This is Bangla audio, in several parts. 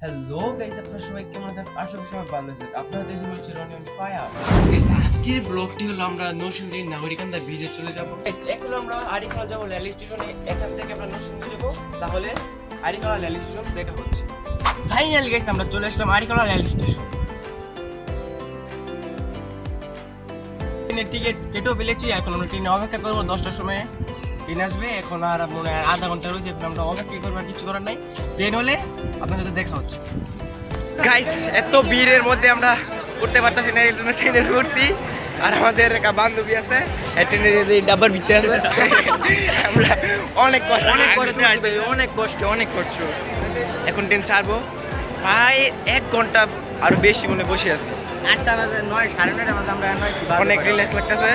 হ্যালো গাইস, আপনারা সবাই কেমন আছেন? আশা করি সবাই ভালো আছেন। আপনারা দেশে বলছি রনিয়ন ফায়ার। গাইস, আজকের ব্লগটি হলো আমরা নরসিংদী নাগরিকান্দা ব্রিজে চলে যাব। গাইস, এখন আমরা আরিখালা যাব রেল স্টেশনে। এখান থেকে আমরা নরসিংদী যাব, তাহলে আরিখালা রেল স্টেশন দেখা হচ্ছে। ফাইনালি গাইস, আমরা চলে আসলাম আরিখালা রেল স্টেশন। ট্রেনের টিকিট কেটেও ফেলেছি। এখন আমরা ট্রেনে অপেক্ষা করবো 10টার সময় ট্রেন আসবে। এখন আর মনে হয় আধা ঘন্টা রয়েছে। এখন আমরা অপেক্ষা করবো, কিছু করার নাই। ট্রেন হলে আপনার সাথে দেখা হচ্ছে। গাইস, এত ভিড়ের মধ্যে আমরা উঠতে পারতেছি না, এই জন্য ট্রেনে উঠছি। আর আমাদের একটা বান্ধবী আছে, ট্রেনের ডাব্বার ভিতরে আছে। আমরা অনেক কষ্ট অনেক কষ্ট। এখন ট্রেন ছাড়বো, প্রায় 1 ঘন্টা আরো বেশি মনে বসে আছি। 8টা বাজে 9, 9:30 বাজে আমরা অনেক রিল্যাক্স লাগতেছে,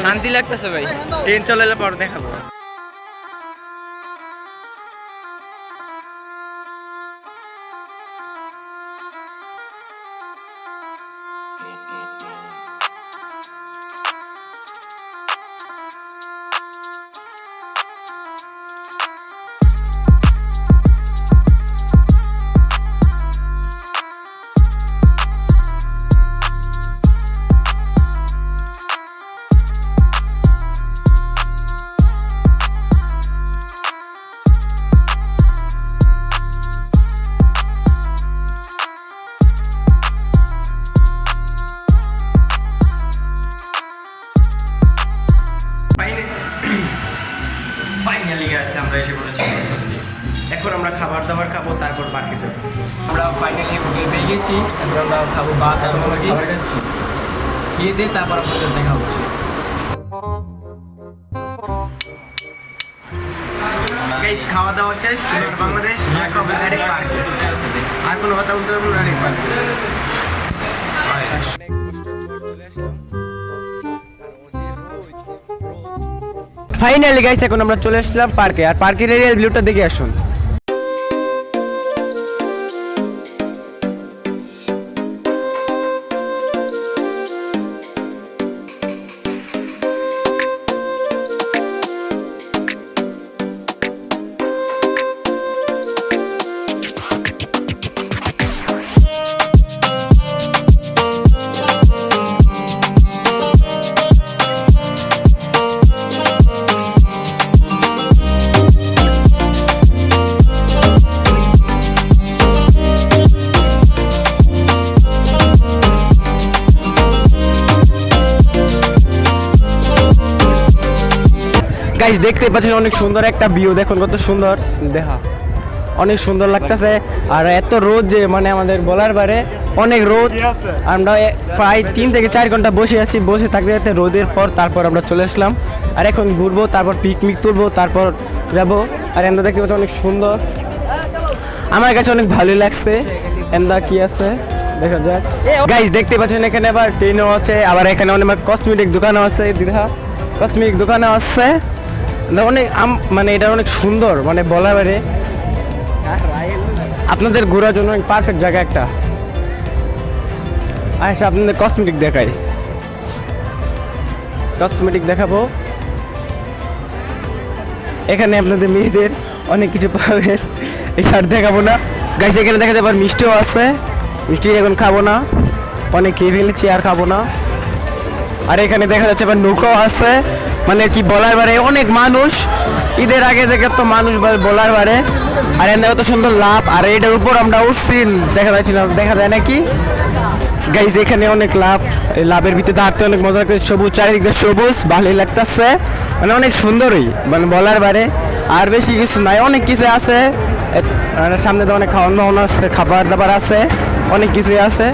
শান্তি লাগতেছে ভাই। ট্রেন চলে এলে পর দেখাবো। ফাইনালি গেছে, আমরা এসে পড়েছি নরসিংদী। এখন আমরা খাবার দাবার খাবো, তারপর পার্কে যাবো। আমরা ফাইনালি হোটেল পেয়ে গেছি। এখন আমরা খাবো ভাত এবং মুরগি, খেয়ে দিয়ে তারপর আপনাদের দেখা হচ্ছে। গাইস, খাওয়া দাওয়া শেষ। বাংলাদেশ সবাই ডাইরেক্ট পার্কে। আর কোনো কথা বলতে পারবো, ডাইরেক্ট পার্কে। ফাইনালি গাইস, এখন আমরা চলে আসলাম পার্কে। আর পার্কের এরিয়ার ভিউটা দেখে আসুন। গাইস, দেখতে পাচ্ছেন অনেক সুন্দর একটা ভিউ। দেখুন কত সুন্দর, দেখা অনেক সুন্দর লাগতেছে। আর এত রোদ যে মানে আমাদের বলার বাইরে, অনেক রোদ। আমরা প্রায় 3 থেকে 4 ঘন্টা বসে আছি। বসে থাকতে থাকতে রোদের পর তারপর আমরা চলে আসলাম। আর এখন ঘুরবো, তারপর পিকনিক তুলবো, তারপর যাবো। আর এন্দা দেখতে পাচ্ছি অনেক সুন্দর, আমার কাছে অনেক ভালোই লাগছে। এন্দা কি আছে দেখা যাক। গাইস, দেখতে পাচ্ছেন এখানে আবার ট্রেনও আছে, আবার এখানে অনেক কসমেটিক দোকানও আছে। দিদা কসমেটিক দোকানও আছে। অনেক মানে এটা অনেক সুন্দর, মানে বলার বাইরে। আপনাদের ঘোরার জন্য পারফেক্ট জায়গা একটা। আচ্ছা, আপনাদের কসমেটিক দেখাই, কসমেটিক দেখাবো। এখানে আপনাদের মেয়েদের অনেক কিছু পাবেন, এটা আর দেখাবো না। গাইস, এখানে দেখা যাবে মিষ্টিও আছে। মিষ্টি এখন খাবো না, অনেক খেয়ে ফেলেছি, আর খাবো না। আর এখানে দেখা যাচ্ছে আবার নৌকাও আছে, মানে কি বলার বারে অনেক মানুষ। ঈদের আগে থেকে তো মানুষ বলার বারে। আর এখানে কত সুন্দর লাভ। আর এটার উপর আমরা উঠছি, দেখা যাচ্ছে না, দেখা যায় নাকি। গাইজ, এখানে অনেক লাভ। এই লাভের ভিতরে হাঁটতে অনেক মজা করে, সবুজ চারিদিক দিয়ে সবুজ, ভালোই লাগতেছে, মানে অনেক সুন্দরই, মানে বলার বারে। আর বেশি কিছু নাই, অনেক কিছু আছে। সামনে তো অনেক খাওয়ান দাওয়ান আছে, খাবার দাবার আছে, অনেক কিছুই আছে।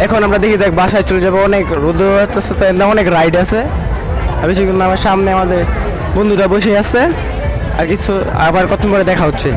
এখন আমরা দেখি দেখ বাসায় চলে যাবো। অনেক রোদ আছে, তো অনেক রাইড আছে। বেশি কিন্তু আমার সামনে আমাদের বন্ধুরা বসে আছে। আর কিছু আবার কতক্ষণ পরে দেখা হচ্ছে।